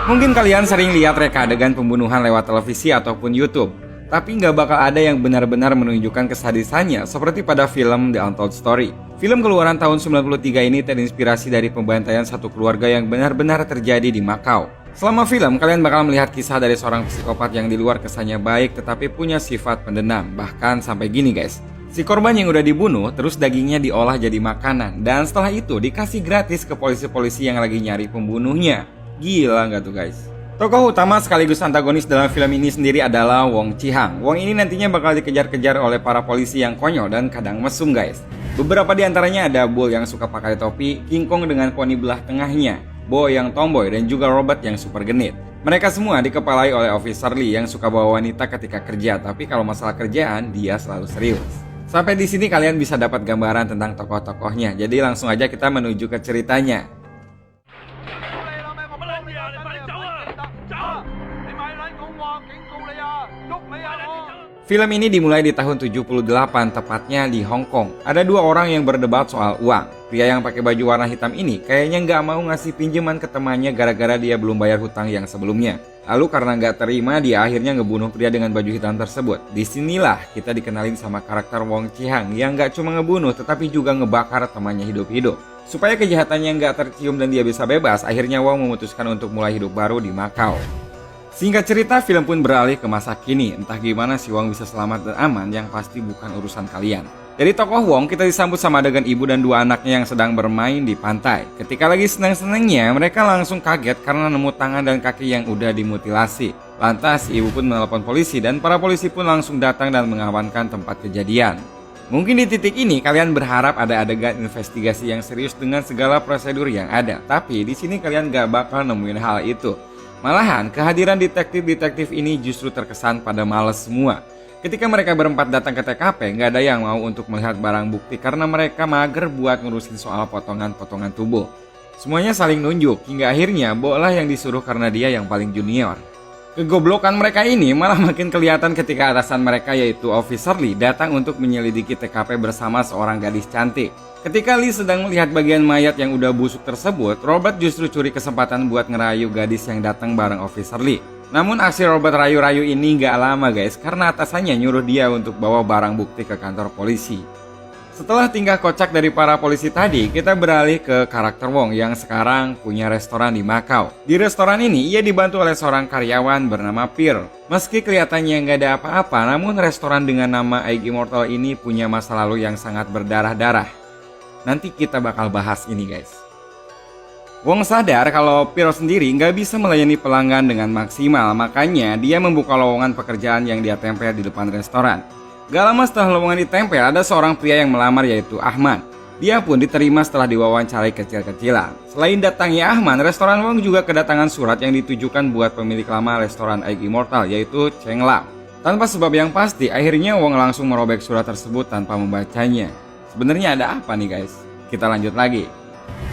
Mungkin kalian sering lihat reka adegan pembunuhan lewat televisi ataupun YouTube, tapi nggak bakal ada yang benar-benar menunjukkan kesadisannya seperti pada film The Untold Story. Film keluaran tahun 93 ini terinspirasi dari pembantaian satu keluarga yang benar-benar terjadi di Makau. Selama film, kalian bakal melihat kisah dari seorang psikopat yang di luar kesannya baik tetapi punya sifat pendendam. Bahkan sampai gini guys, si korban yang udah dibunuh terus dagingnya diolah jadi makanan, dan setelah itu dikasih gratis ke polisi-polisi yang lagi nyari pembunuhnya. Gila nggak tuh guys? Tokoh utama sekaligus antagonis dalam film ini sendiri adalah Wong Chi-hang. Wong ini nantinya bakal dikejar-kejar oleh para polisi yang konyol dan kadang mesum guys. Beberapa di antaranya ada Bull yang suka pakai topi, King Kong dengan poni belah tengahnya, Bo yang tomboy, dan juga Robert yang super genit. Mereka semua dikepalai oleh Officer Lee yang suka bawa wanita ketika kerja, tapi kalau masalah kerjaan dia selalu serius. Sampai di sini kalian bisa dapat gambaran tentang tokoh-tokohnya. Jadi langsung aja kita menuju ke ceritanya. Film ini dimulai di tahun 78, tepatnya di Hong Kong. Ada dua orang yang berdebat soal uang. Pria yang pakai baju warna hitam ini kayaknya nggak mau ngasih pinjaman ke temannya gara-gara dia belum bayar hutang yang sebelumnya. Lalu karena nggak terima, dia akhirnya ngebunuh pria dengan baju hitam tersebut. Disinilah kita dikenalin sama karakter Wong Chi-hang yang nggak cuma ngebunuh tetapi juga ngebakar temannya hidup-hidup. Supaya kejahatannya nggak tercium dan dia bisa bebas, akhirnya Wong memutuskan untuk mulai hidup baru di Makau. Singkat cerita, film pun beralih ke masa kini. Entah gimana si Wong bisa selamat dan aman, yang pasti bukan urusan kalian. Dari tokoh Wong, kita disambut sama adegan ibu dan dua anaknya yang sedang bermain di pantai. Ketika lagi senang-senangnya, mereka langsung kaget karena nemu tangan dan kaki yang udah dimutilasi. Lantas, ibu pun menelpon polisi dan para polisi pun langsung datang dan mengamankan tempat kejadian. Mungkin di titik ini kalian berharap ada adegan investigasi yang serius dengan segala prosedur yang ada. Tapi di sini kalian gak bakal nemuin hal itu. Malahan, kehadiran detektif-detektif ini justru terkesan pada males semua. Ketika mereka berempat datang ke TKP, nggak ada yang mau untuk melihat barang bukti karena mereka mager buat ngurusin soal potongan-potongan tubuh. Semuanya saling nunjuk, hingga akhirnya Bo lah yang disuruh karena dia yang paling junior. Kegoblokan mereka ini malah makin kelihatan ketika atasan mereka yaitu Officer Lee datang untuk menyelidiki TKP bersama seorang gadis cantik. Ketika Lee sedang melihat bagian mayat yang udah busuk tersebut, Robert justru curi kesempatan buat ngerayu gadis yang datang bareng Officer Lee. Namun aksi Robert rayu-rayu ini gak lama guys, karena atasannya nyuruh dia untuk bawa barang bukti ke kantor polisi. Setelah tingkah kocak dari para polisi tadi, kita beralih ke karakter Wong yang sekarang punya restoran di Makau. Di restoran ini, ia dibantu oleh seorang karyawan bernama Pearl. Meski kelihatannya nggak ada apa-apa, namun restoran dengan nama Egg Immortal ini punya masa lalu yang sangat berdarah-darah. Nanti kita bakal bahas ini guys. Wong sadar kalau Pearl sendiri nggak bisa melayani pelanggan dengan maksimal, makanya dia membuka lowongan pekerjaan yang dia tempel di depan restoran. Gak lama setelah lowongan ditempel, ada seorang pria yang melamar yaitu Ahmad. Dia pun diterima setelah diwawancarai kecil-kecilan. Selain datangnya Ahmad, restoran Wong juga kedatangan surat yang ditujukan buat pemilik lama restoran Egg Immortal yaitu Cheng Lam. Tanpa sebab yang pasti, akhirnya Wong langsung merobek surat tersebut tanpa membacanya. Sebenarnya ada apa nih guys? Kita lanjut lagi.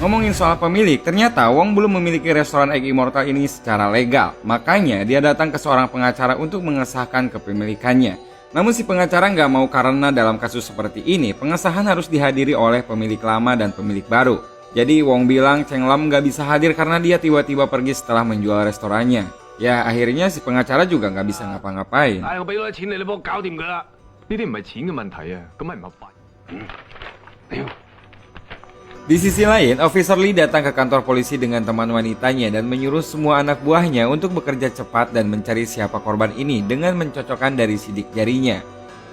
Ngomongin soal pemilik, ternyata Wong belum memiliki restoran Egg Immortal ini secara legal. Makanya dia datang ke seorang pengacara untuk mengesahkan kepemilikannya. Namun si pengacara nggak mau karena dalam kasus seperti ini, pengesahan harus dihadiri oleh pemilik lama dan pemilik baru. Jadi Wong bilang Cheng Lam nggak bisa hadir karena dia tiba-tiba pergi setelah menjual restorannya. Ya akhirnya si pengacara juga nggak bisa ngapa-ngapain. Di sisi lain, Officer Lee datang ke kantor polisi dengan teman wanitanya dan menyuruh semua anak buahnya untuk bekerja cepat dan mencari siapa korban ini dengan mencocokkan dari sidik jarinya.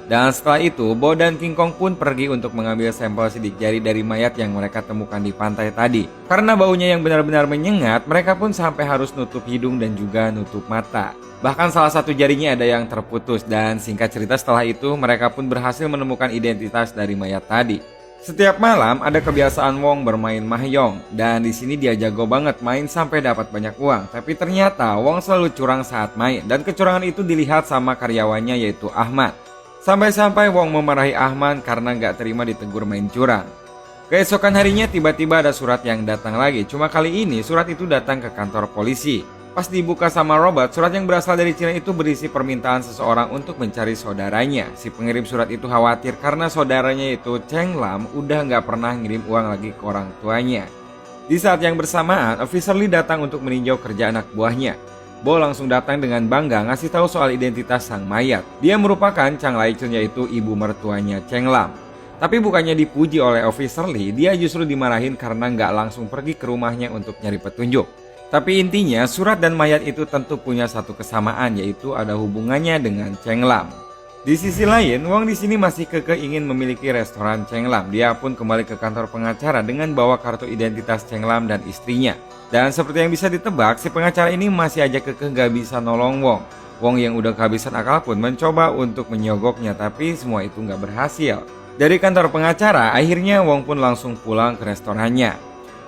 Dan setelah itu, Bo dan King Kong pun pergi untuk mengambil sampel sidik jari dari mayat yang mereka temukan di pantai tadi. Karena baunya yang benar-benar menyengat, mereka pun sampai harus nutup hidung dan juga nutup mata. Bahkan salah satu jarinya ada yang terputus, dan singkat cerita setelah itu mereka pun berhasil menemukan identitas dari mayat tadi. Setiap malam ada kebiasaan Wong bermain mahjong, dan di sini dia jago banget main sampai dapat banyak uang. Tapi ternyata Wong selalu curang saat main, dan kecurangan itu dilihat sama karyawannya yaitu Ahmad. Sampai-sampai Wong memarahi Ahmad karena gak terima ditegur main curang. Keesokan harinya tiba-tiba ada surat yang datang lagi, cuma kali ini surat itu datang ke kantor polisi. Pas dibuka sama Robert, surat yang berasal dari Cina itu berisi permintaan seseorang untuk mencari saudaranya. Si pengirim surat itu khawatir karena saudaranya itu Cheng Lam udah gak pernah ngirim uang lagi ke orang tuanya. Di saat yang bersamaan, Officer Lee datang untuk meninjau kerja anak buahnya. Bo langsung datang dengan bangga ngasih tahu soal identitas sang mayat. Dia merupakan Chang Lai-chun, yaitu ibu mertuanya Cheng Lam. Tapi bukannya dipuji oleh Officer Lee, dia justru dimarahin karena nggak langsung pergi ke rumahnya untuk nyari petunjuk. Tapi intinya, surat dan mayat itu tentu punya satu kesamaan, yaitu ada hubungannya dengan Cheng Lam. Di sisi lain, Wong di sini masih kekeh ingin memiliki restoran Cheng Lam. Dia pun kembali ke kantor pengacara dengan bawa kartu identitas Cheng Lam dan istrinya. Dan seperti yang bisa ditebak, si pengacara ini masih aja kekeh gak bisa nolong Wong. Wong yang udah kehabisan akal pun mencoba untuk menyogoknya, tapi semua itu gak berhasil. Dari kantor pengacara, akhirnya Wong pun langsung pulang ke restorannya.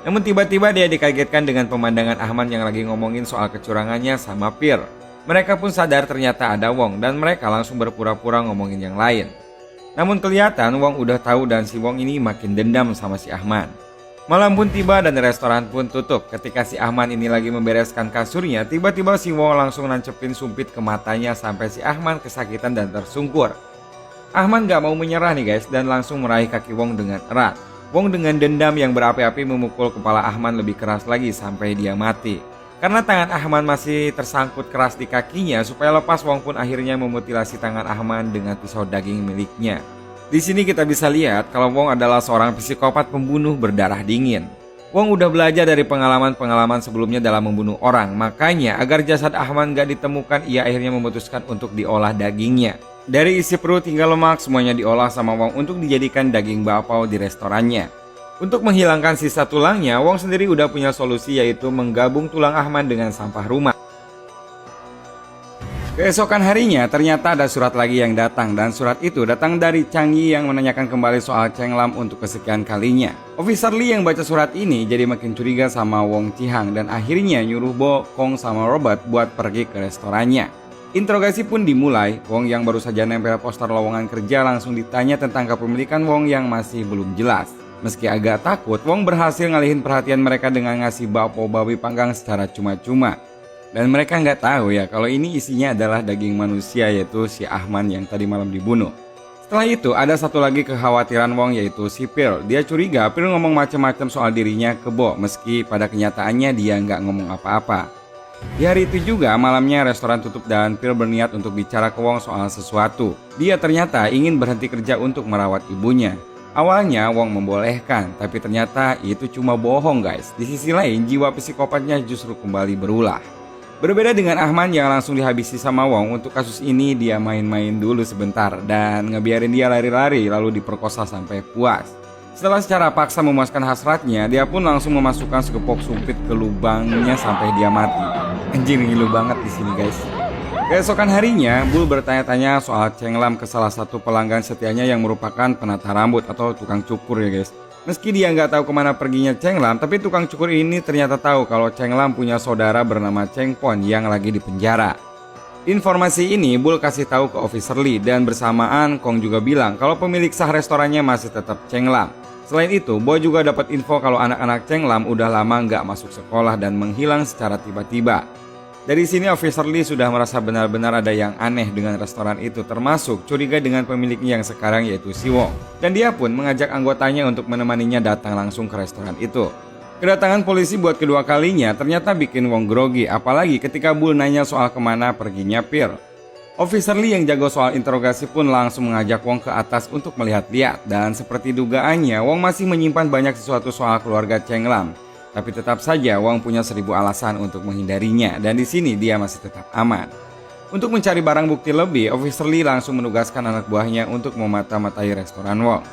Namun tiba-tiba dia dikagetkan dengan pemandangan Ahman yang lagi ngomongin soal kecurangannya sama Pir. Mereka pun sadar ternyata ada Wong dan mereka langsung berpura-pura ngomongin yang lain. Namun kelihatan Wong udah tahu dan si Wong ini makin dendam sama si Ahman. Malam pun tiba dan restoran pun tutup. Ketika si Ahman ini lagi membereskan kasurnya, tiba-tiba si Wong langsung nancepin sumpit ke matanya sampai si Ahman kesakitan dan tersungkur. Ahman gak mau menyerah nih guys dan langsung meraih kaki Wong dengan erat. Wong dengan dendam yang berapi-api memukul kepala Ahman lebih keras lagi sampai dia mati. Karena tangan Ahman masih tersangkut keras di kakinya, supaya lepas Wong pun akhirnya memutilasi tangan Ahman dengan pisau daging miliknya. Di sini kita bisa lihat kalau Wong adalah seorang psikopat pembunuh berdarah dingin. Wong udah belajar dari pengalaman-pengalaman sebelumnya dalam membunuh orang, makanya agar jasad Ahman gak ditemukan, ia akhirnya memutuskan untuk diolah dagingnya. Dari isi perut hingga lemak semuanya diolah sama Wong untuk dijadikan daging bakpao di restorannya. Untuk menghilangkan sisa tulangnya, Wong sendiri udah punya solusi, yaitu menggabung tulang Ahman dengan sampah rumah. Keesokan harinya ternyata ada surat lagi yang datang, dan surat itu datang dari Chang Yi yang menanyakan kembali soal Cheng Lam untuk kesekian kalinya. Officer Lee yang baca surat ini jadi makin curiga sama Wong Chi-hang dan akhirnya nyuruh Bo, Kong sama Robert buat pergi ke restorannya. Interogasi pun dimulai. Wong yang baru saja nempel poster lowongan kerja langsung ditanya tentang kepemilikan Wong yang masih belum jelas. Meski agak takut, Wong berhasil ngalihin perhatian mereka dengan ngasih bakpao babi panggang secara cuma-cuma. Dan mereka nggak tahu ya kalau ini isinya adalah daging manusia, yaitu si Ahman yang tadi malam dibunuh. Setelah itu ada satu lagi kekhawatiran Wong, yaitu si Pil. Dia curiga Pil ngomong macam-macam soal dirinya ke Bo, meski pada kenyataannya dia nggak ngomong apa-apa. Di hari itu juga malamnya restoran tutup dan Pil berniat untuk bicara ke Wong soal sesuatu. Dia ternyata ingin berhenti kerja untuk merawat ibunya. Awalnya Wong membolehkan, tapi ternyata itu cuma bohong guys. Di sisi lain jiwa psikopatnya justru kembali berulah. Berbeda dengan Ahman yang langsung dihabisi sama Wong, untuk kasus ini dia main-main dulu sebentar dan ngebiarin dia lari-lari lalu diperkosa sampai puas. Setelah secara paksa memuaskan hasratnya, dia pun langsung memasukkan sekepok sumpit ke lubangnya sampai dia mati. Anjir, ngilu banget di sini guys. Keesokan harinya, Bull bertanya-tanya soal Cheng Lam ke salah satu pelanggan setianya yang merupakan penata rambut atau tukang cukur ya guys. Meski dia nggak tahu kemana perginya Cheng Lam, tapi tukang cukur ini ternyata tahu kalau Cheng Lam punya saudara bernama Cheng Pon yang lagi di penjara. Informasi ini Bull kasih tahu ke Officer Lee dan bersamaan Kong juga bilang kalau pemilik sah restorannya masih tetap Cheng Lam. Selain itu, Bo juga dapat info kalau anak-anak Cheng Lam udah lama nggak masuk sekolah dan menghilang secara tiba-tiba. Dari sini Officer Lee sudah merasa benar-benar ada yang aneh dengan restoran itu, termasuk curiga dengan pemiliknya yang sekarang yaitu si Wong. Dan dia pun mengajak anggotanya untuk menemaninya datang langsung ke restoran itu. Kedatangan polisi buat kedua kalinya ternyata bikin Wong grogi, apalagi ketika Bull nanya soal kemana perginya Pir. Officer Lee yang jago soal interogasi pun langsung mengajak Wong ke atas untuk melihat-lihat, dan seperti dugaannya Wong masih menyimpan banyak sesuatu soal keluarga Cheng Lam. Tapi tetap saja Wong punya 1000 alasan untuk menghindarinya, dan di sini dia masih tetap aman. Untuk mencari barang bukti lebih, Officer Lee langsung menugaskan anak buahnya untuk memata-matai restoran Wong.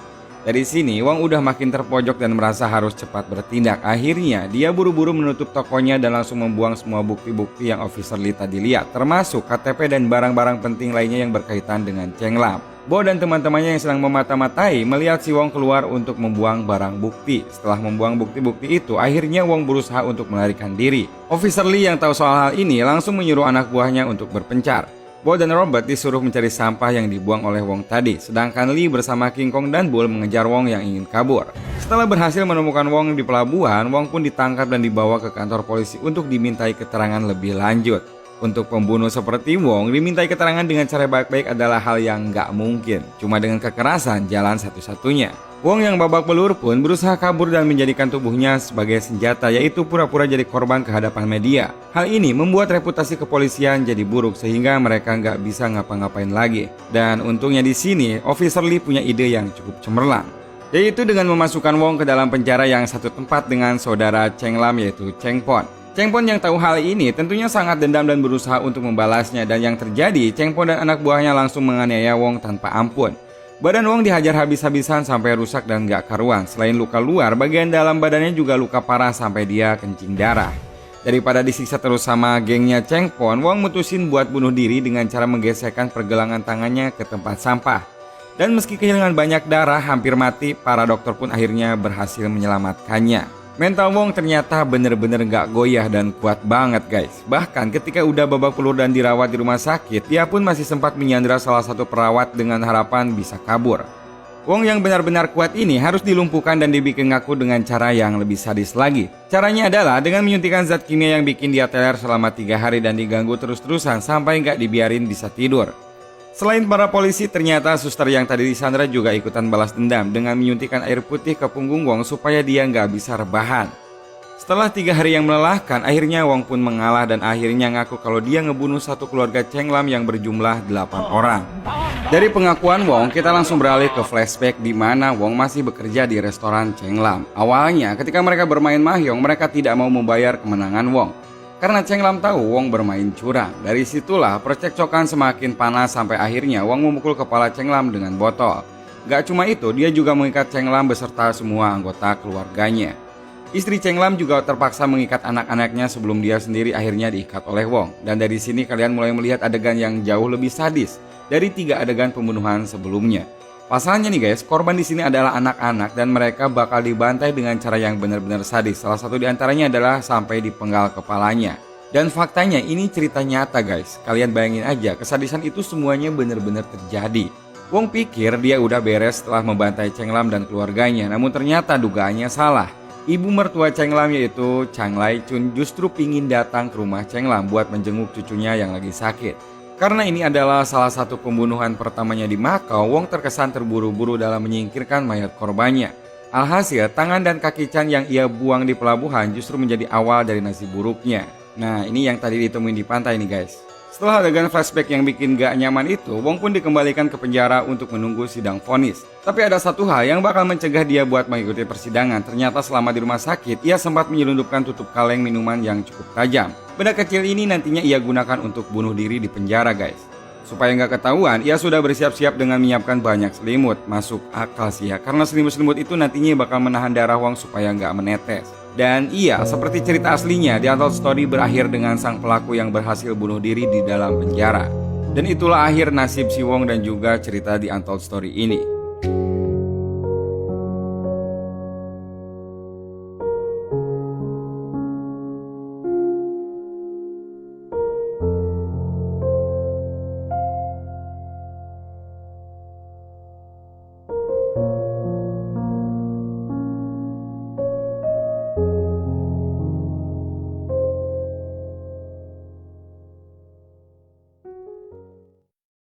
Dari sini Wong udah makin terpojok dan merasa harus cepat bertindak. Akhirnya dia buru-buru menutup tokonya dan langsung membuang semua bukti-bukti yang Officer Lee tadi lihat, termasuk KTP dan barang-barang penting lainnya yang berkaitan dengan Cheng Lam. Bo dan teman-temannya yang sedang memata-matai melihat si Wong keluar untuk membuang barang bukti. Setelah membuang bukti-bukti itu, akhirnya Wong berusaha untuk melarikan diri. Officer Lee yang tahu soal hal ini langsung menyuruh anak buahnya untuk berpencar. Bo dan Robert disuruh mencari sampah yang dibuang oleh Wong tadi, sedangkan Lee bersama King Kong dan Bull mengejar Wong yang ingin kabur. Setelah berhasil menemukan Wong di pelabuhan, Wong pun ditangkap dan dibawa ke kantor polisi untuk dimintai keterangan lebih lanjut. Untuk pembunuh seperti Wong, dimintai keterangan dengan cara baik-baik adalah hal yang nggak mungkin. Cuma dengan kekerasan jalan satu-satunya. Wong yang babak belur pun berusaha kabur dan menjadikan tubuhnya sebagai senjata, yaitu pura-pura jadi korban ke hadapan media. Hal ini membuat reputasi kepolisian jadi buruk sehingga mereka nggak bisa ngapa-ngapain lagi. Dan untungnya di sini, Officer Lee punya ide yang cukup cemerlang, yaitu dengan memasukkan Wong ke dalam penjara yang satu tempat dengan saudara Cheng Lam, yaitu Cheng Pon. Cheng Pon yang tahu hal ini tentunya sangat dendam dan berusaha untuk membalasnya, dan yang terjadi, Cheng Pon dan anak buahnya langsung menganiaya Wong tanpa ampun. Badan Wong dihajar habis-habisan sampai rusak dan gak karuan. Selain luka luar, bagian dalam badannya juga luka parah sampai dia kencing darah. Daripada disiksa terus sama gengnya Cheng Pon, Wong mutusin buat bunuh diri dengan cara menggesekkan pergelangan tangannya ke tempat sampah. Dan meski kehilangan banyak darah, hampir mati, para dokter pun akhirnya berhasil menyelamatkannya. Mental Wong ternyata bener-bener gak goyah dan kuat banget guys. Bahkan ketika udah babak belur dan dirawat di rumah sakit, dia pun masih sempat menyandra salah satu perawat dengan harapan bisa kabur. Wong yang benar-benar kuat ini harus dilumpuhkan dan dibikin ngaku dengan cara yang lebih sadis lagi. Caranya adalah dengan menyuntikkan zat kimia yang bikin dia teler selama 3 hari dan diganggu terus-terusan sampai gak dibiarin bisa tidur. Selain para polisi, ternyata suster yang tadi disandra juga ikutan balas dendam dengan menyuntikkan air putih ke punggung Wong supaya dia nggak bisa rebahan. Setelah 3 hari yang melelahkan, akhirnya Wong pun mengalah dan akhirnya ngaku kalau dia ngebunuh satu keluarga Cheng Lam yang berjumlah 8 orang. Dari pengakuan Wong, kita langsung beralih ke flashback di mana Wong masih bekerja di restoran Cheng Lam. Awalnya, ketika mereka bermain mahjong, mereka tidak mau membayar kemenangan Wong. Karena Cheng Lam tahu Wong bermain curang. Dari situlah percekcokan semakin panas sampai akhirnya Wong memukul kepala Cheng Lam dengan botol. Gak cuma itu, dia juga mengikat Cheng Lam beserta semua anggota keluarganya. Istri Cheng Lam juga terpaksa mengikat anak-anaknya sebelum dia sendiri akhirnya diikat oleh Wong. Dan dari sini kalian mulai melihat adegan yang jauh lebih sadis dari 3 adegan pembunuhan sebelumnya. Pasalnya nih guys, korban di sini adalah anak-anak dan mereka bakal dibantai dengan cara yang benar-benar sadis. Salah satu diantaranya adalah sampai dipenggal kepalanya. Dan faktanya ini cerita nyata guys. Kalian bayangin aja, kesadisan itu semuanya benar-benar terjadi. Wong pikir dia udah beres setelah membantai Cheng Lam dan keluarganya, namun ternyata dugaannya salah. Ibu mertua Cheng Lam yaitu Chang Lai Chun justru pingin datang ke rumah Cheng Lam buat menjenguk cucunya yang lagi sakit. Karena ini adalah salah satu pembunuhan pertamanya di Makau, Wong terkesan terburu-buru dalam menyingkirkan mayat korbannya. Alhasil, tangan dan kaki Chan yang ia buang di pelabuhan justru menjadi awal dari nasib buruknya. Nah, ini yang tadi ditemuin di pantai nih guys. Setelah adegan flashback yang bikin gak nyaman itu, Wong pun dikembalikan ke penjara untuk menunggu sidang vonis. Tapi ada satu hal yang bakal mencegah dia buat mengikuti persidangan. Ternyata selama di rumah sakit, ia sempat menyelundupkan tutup kaleng minuman yang cukup tajam. Benda kecil ini nantinya ia gunakan untuk bunuh diri di penjara guys. Supaya nggak ketahuan, ia sudah bersiap-siap dengan menyiapkan banyak selimut. Masuk akal sih ya, karena selimut-selimut itu nantinya bakal menahan darah Wong supaya nggak menetes. Dan iya, seperti cerita aslinya, The Untold Story berakhir dengan sang pelaku yang berhasil bunuh diri di dalam penjara. Dan itulah akhir nasib si Wong dan juga cerita The Untold Story ini.